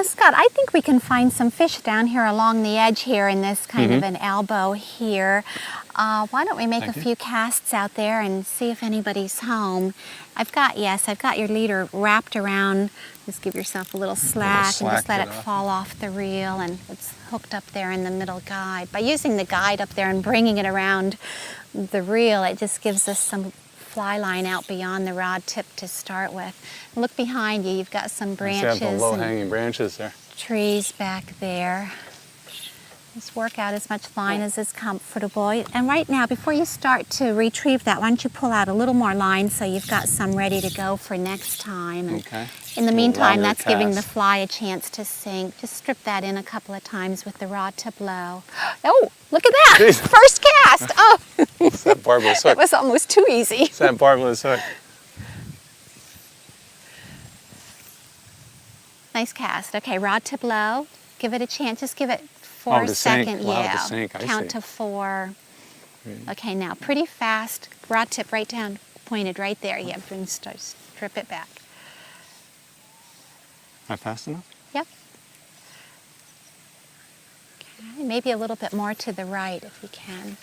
Scott, I think we can find some fish down here along the edge here in this kind of an elbow here. Why don't we make a few casts out there and see if anybody's home. I've got your leader wrapped around. Just give yourself a little slack and just let it fall off the reel, and it's hooked up there in the middle guide. By using the guide up there and bringing it around the reel, it just gives us some fly line out beyond the rod tip to start with. Look behind you, you've got some branches. I have the low-hanging branches there. Trees back there. Just work out as much line as is comfortable. And right now, before you start to retrieve that, why don't you pull out a little more line so you've got some ready to go for next time. And okay. In the meantime, that's giving the fly a chance to sink. Just strip that in a couple of times with the rod tip low. Oh, look at that! Jeez. First cast! Oh! It's that barbless hook. That was almost too easy. It's that barbless hook. Nice cast. Okay, rod tip low. Give it a chance. Just give it for a second. To sink. Count to 4. Okay, now pretty fast. Rod tip right down, pointed right there. Yeah, and strip it back. Am I fast enough? Yep. Okay, maybe a little bit more to the right if you can.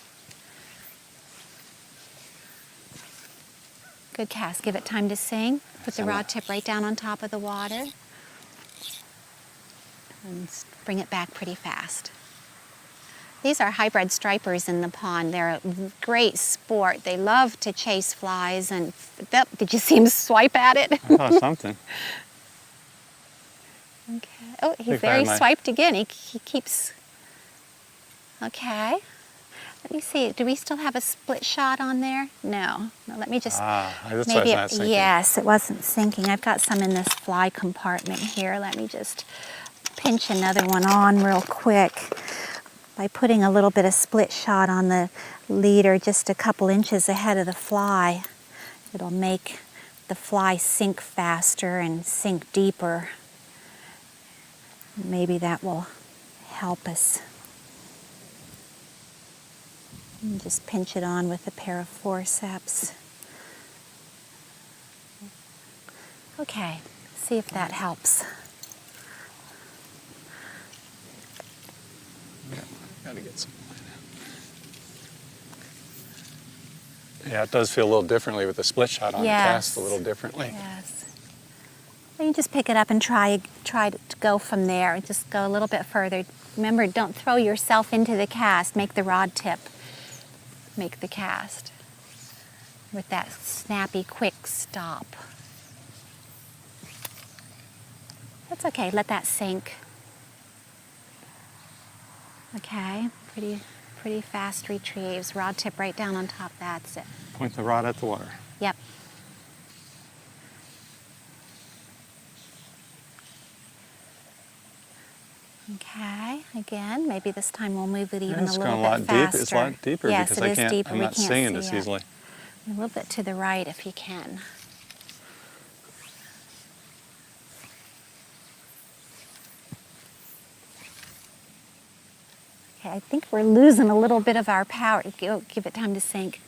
Good cast. Give it time to sink. Put the rod tip right down on top of the water. And bring it back pretty fast. These are hybrid stripers in the pond. They're a great sport. They love to chase flies. And did you see him swipe at it? I thought something. Okay. Oh, he's very swiped again. He keeps. Okay. Let me see. Do we still have a split shot on there? No. No, let me just. That's why it's not sinking. Yes, it wasn't sinking. I've got some in this fly compartment here. Let me just pinch another one on real quick by putting a little bit of split shot on the leader just a couple inches ahead of the fly. It'll make the fly sink faster and sink deeper. Maybe that will help us. And just pinch it on with a pair of forceps. Okay, see if that helps. Got to get some line. Yeah, it does feel a little differently with the split shot on. Yes. It casts a little differently. Yes. Well, you just pick it up and try to go from there. Just go a little bit further. Remember, don't throw yourself into the cast. Make the rod tip make the cast with that snappy, quick stop. That's okay. Let that sink. Okay, pretty fast retrieves. Rod tip right down on top, that's it. Point the rod at the water. Yep. Okay, again, maybe this time we'll move it even a little bit faster. It's a lot deeper yes, because it is deeper. I'm not seeing this easily. A little bit to the right if you can. Okay, I think we're losing a little bit of our power. Give it time to sink.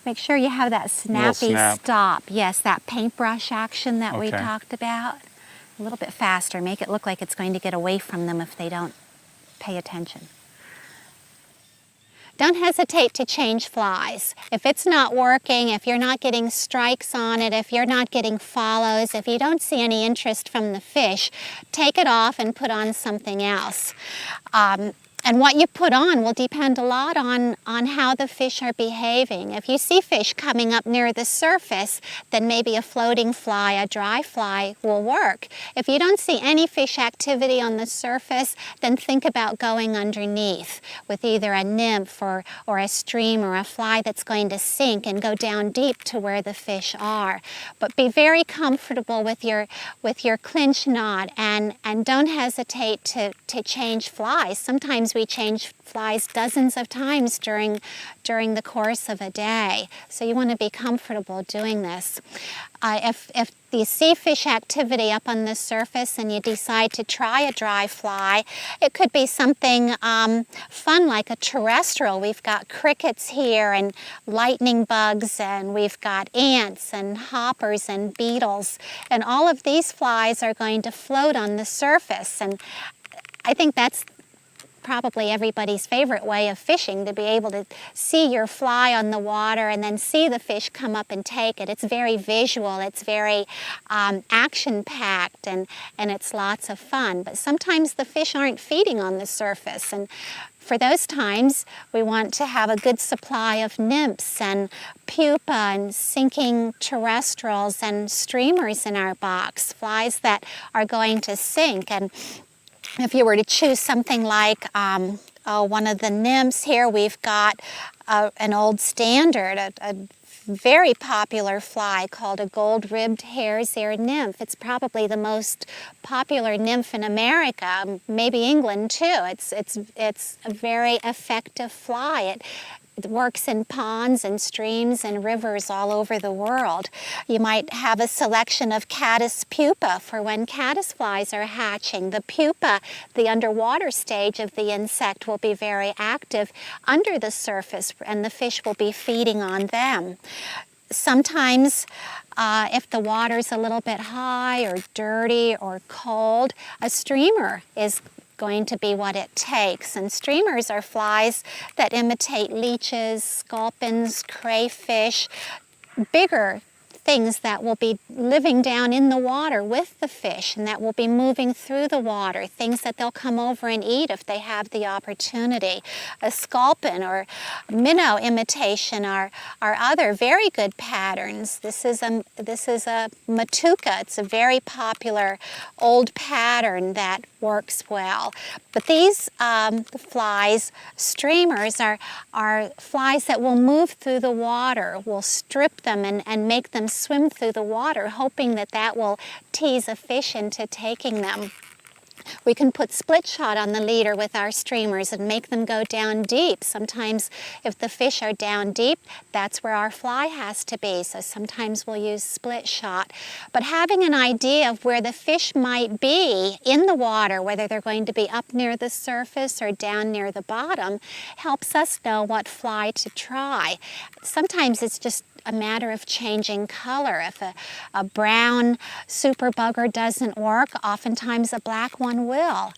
Make sure you have that snappy stop. Yes, that paintbrush action that we talked about. A little bit faster. Make it look like it's going to get away from them if they don't pay attention. Don't hesitate to change flies. If it's not working, if you're not getting strikes on it, if you're not getting follows, if you don't see any interest from the fish, take it off and put on something else. And what you put on will depend a lot on how the fish are behaving. If you see fish coming up near the surface, then maybe a floating fly, a dry fly will work. If you don't see any fish activity on the surface, then think about going underneath with either a nymph or a stream or a fly that's going to sink and go down deep to where the fish are. But be very comfortable with your clinch knot and don't hesitate to change flies. Sometimes we change flies dozens of times during the course of a day. So you want to be comfortable doing this. If you see fish activity up on the surface and you decide to try a dry fly, it could be something fun like a terrestrial. We've got crickets here and lightning bugs, and we've got ants and hoppers and beetles, and all of these flies are going to float on the surface. And I think that's probably everybody's favorite way of fishing, to be able to see your fly on the water and then see the fish come up and take it. It's very visual, it's very action-packed, and it's lots of fun. But sometimes the fish aren't feeding on the surface, and for those times we want to have a good supply of nymphs and pupa and sinking terrestrials and streamers in our box, flies that are going to sink. And if you were to choose something like one of the nymphs here, we've got an old standard, a very popular fly called a gold-ribbed hare's ear nymph. It's probably the most popular nymph in America, maybe England too. It's a very effective fly. It works in ponds and streams and rivers all over the world. You might have a selection of caddis pupa for when caddis flies are hatching. The pupa, the underwater stage of the insect, will be very active under the surface, and the fish will be feeding on them. Sometimes if the water's a little bit high or dirty or cold, a streamer is going to be what it takes. And streamers are flies that imitate leeches, sculpins, crayfish, bigger things that will be living down in the water with the fish and that will be moving through the water, things that they'll come over and eat if they have the opportunity. A sculpin or minnow imitation are other very good patterns. This is a matuka. It's a very popular old pattern that works well. But these flies, streamers, are flies that will move through the water. We'll strip them and make them swim through the water, hoping that that will tease a fish into taking them. We can put split shot on the leader with our streamers and make them go down deep. Sometimes if the fish are down deep, that's where our fly has to be. So sometimes we'll use split shot. But having an idea of where the fish might be in the water, whether they're going to be up near the surface or down near the bottom, helps us know what fly to try. Sometimes it's just a matter of changing color. If a brown super bugger doesn't work, oftentimes a black one will.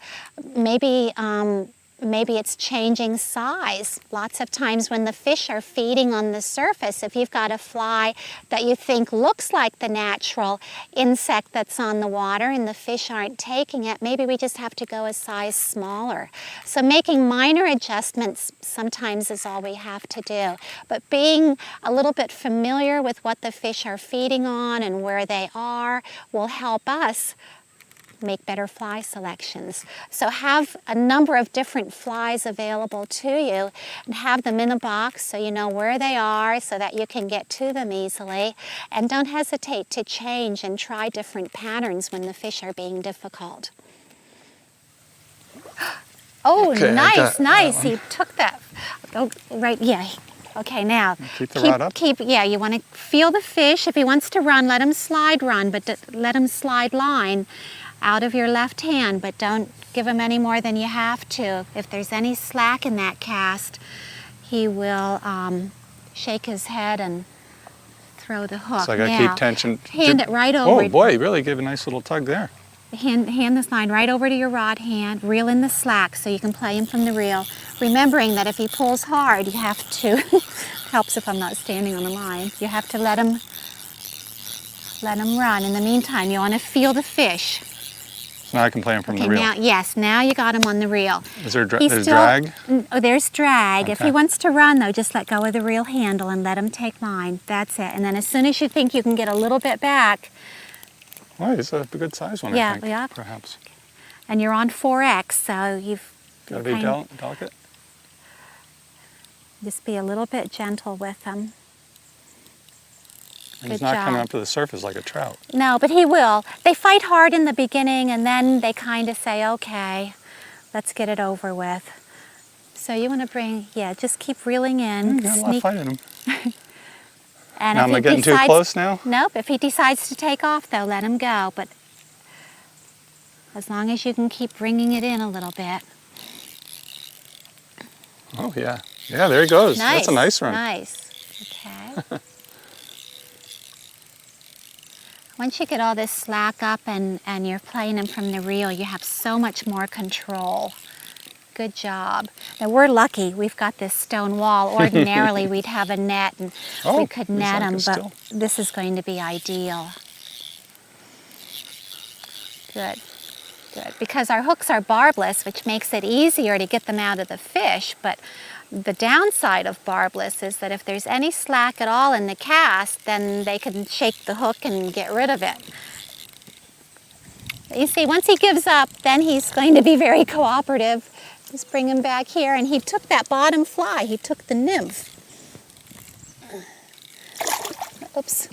Maybe it's changing size. Lots of times when the fish are feeding on the surface, if you've got a fly that you think looks like the natural insect that's on the water and the fish aren't taking it, maybe we just have to go a size smaller. So making minor adjustments sometimes is all we have to do. But being a little bit familiar with what the fish are feeding on and where they are will help us make better fly selections. So have a number of different flies available to you and have them in a box so you know where they are so that you can get to them easily. And don't hesitate to change and try different patterns when the fish are being difficult. Oh, Okay, nice. He took that. Oh, right, yeah. Okay, now Keep the rod up. You want to feel the fish. If he wants to run, let him slide run, but let him slide line out of your left hand, but don't give him any more than you have to. If there's any slack in that cast, he will shake his head and throw the hook. So I gotta keep tension. Hand it right over. Oh boy, you really gave a nice little tug there. Hand this line right over to your rod hand, reel in the slack so you can play him from the reel. Remembering that if he pulls hard, you have to, helps if I'm not standing on the line, you have to let him run. In the meantime, you want to feel the fish. Now I can play him from the reel. Now you got him on the reel. Is there drag? Oh, there's drag. Okay. If he wants to run, though, just let go of the reel handle and let him take line. That's it. And then as soon as you think you can get a little bit back. Well, he's a good size one, I think, perhaps. And you're on 4X, so you've got to be delicate. Just be a little bit gentle with him. And he's not coming up to the surface like a trout. No, but he will. They fight hard in the beginning, and then they kind of say, okay, let's get it over with. So you want to bring, yeah, just keep reeling in. Got a lot of fight in him. And Now, if am I he getting too decides- close now? Nope. If he decides to take off, though, let him go. But as long as you can keep bringing it in a little bit. Oh, yeah. Yeah, there he goes. Nice. That's a nice run. Nice. Okay. Once you get all this slack up and you're playing them from the reel, you have so much more control. Good job. Now we're lucky. We've got this stone wall. Ordinarily, we'd have a net and we could looks net like them, it's but still- this is going to be ideal. Good. Good. Because our hooks are barbless, which makes it easier to get them out of the fish, but the downside of barbless is that if there's any slack at all in the cast, then they can shake the hook and get rid of it. You see, once he gives up, then he's going to be very cooperative. Just bring him back here, and he took that bottom fly. He took the nymph. Oops.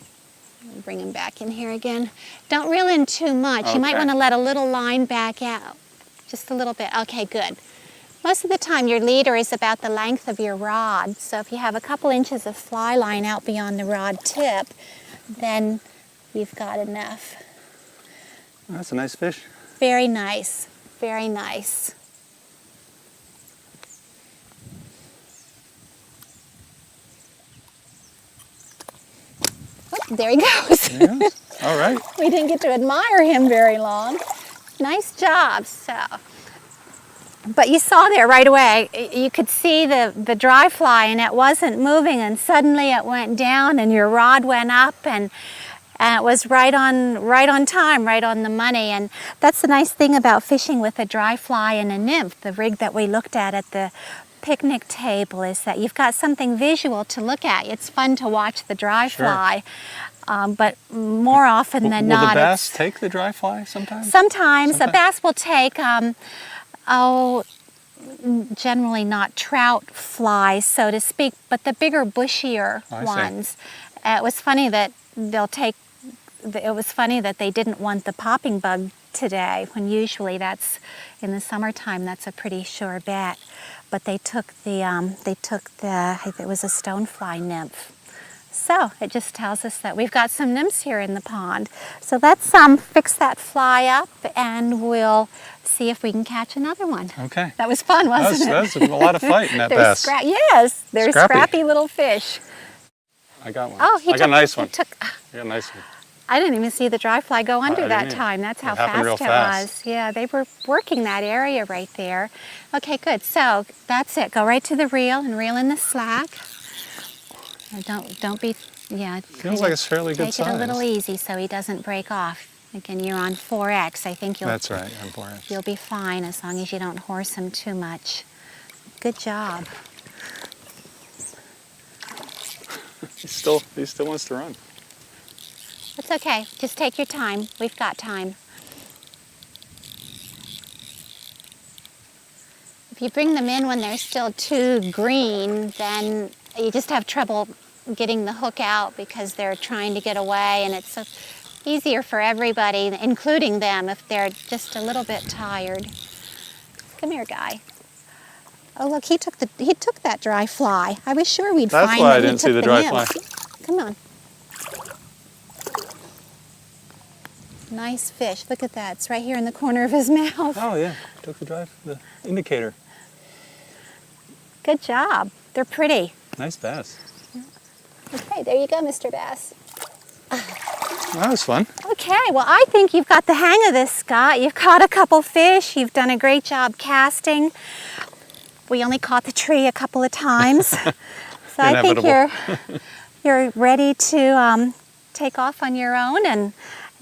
Bring him back in here again. Don't reel in too much. You might Okay. want to let a little line back out. Just a little bit. Okay, good. Most of the time your leader is about the length of your rod. So if you have a couple inches of fly line out beyond the rod tip, then you've got enough. That's a nice fish. Very nice. Very nice. Whoop, there he goes. Yeah. All right. We didn't get to admire him very long. Nice job. But you saw there right away, you could see the dry fly and it wasn't moving, and suddenly it went down and your rod went up, and it was right on time, right on the money. And that's the nice thing about fishing with a dry fly and a nymph. The rig that we looked at the picnic table is that you've got something visual to look at. It's fun to watch the dry Sure. fly, but more often than Will not, the bass it's take the dry fly sometimes? sometimes a bass will take, generally not trout flies, so to speak, but the bigger, bushier I see. ones. It was funny that they didn't want the popping bug today, when usually that's in the summertime. That's a pretty sure bet. But they took it was a stonefly nymph. So it just tells us that we've got some nymphs here in the pond. So let's fix that fly up, and we'll see if we can catch another one. Okay. That was fun, wasn't it? That's a lot of fight in that They're bass. yes, they're Scrappy. scrappy little fish. I got one. Oh, I got a nice one. He took, I got a nice one. I didn't even see the dry fly go under I that didn't either. time. That's how It happened real fast it fast. was. Yeah, they were working that area right there. Okay, good. So that's it. Go right to the reel and reel in the slack. Don't be, yeah. Feels like it's fairly good Take it a little size. easy so he doesn't break off. Again, you're on 4X. I think That's right. I'm 4X. you'll be fine as long as you don't horse him too much. Good job. He still wants to run. It's okay. Just take your time. We've got time. If you bring them in when they're still too green, then you just have trouble getting the hook out because they're trying to get away, and it's easier for everybody, including them, if they're just a little bit tired. Come here, guy. Oh, look, he took that dry fly. I was sure we'd That's find why that I he didn't see took the dry nymph. fly. Come on. Nice fish. Look at that. It's right here in the corner of his mouth. Oh yeah, took the indicator. Good job. They're pretty. Nice bass. Okay, there you go, Mr. Bass. That was fun. Okay, well, I think you've got the hang of this, Scott. You've caught a couple fish. You've done a great job casting. We only caught the tree a couple of times. So I think you're ready to take off on your own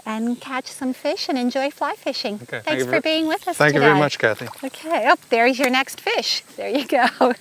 and catch some fish and enjoy fly fishing. Okay, Thanks for being with us today. Thank you very much, Kathy. Okay, oh, there's your next fish. There you go.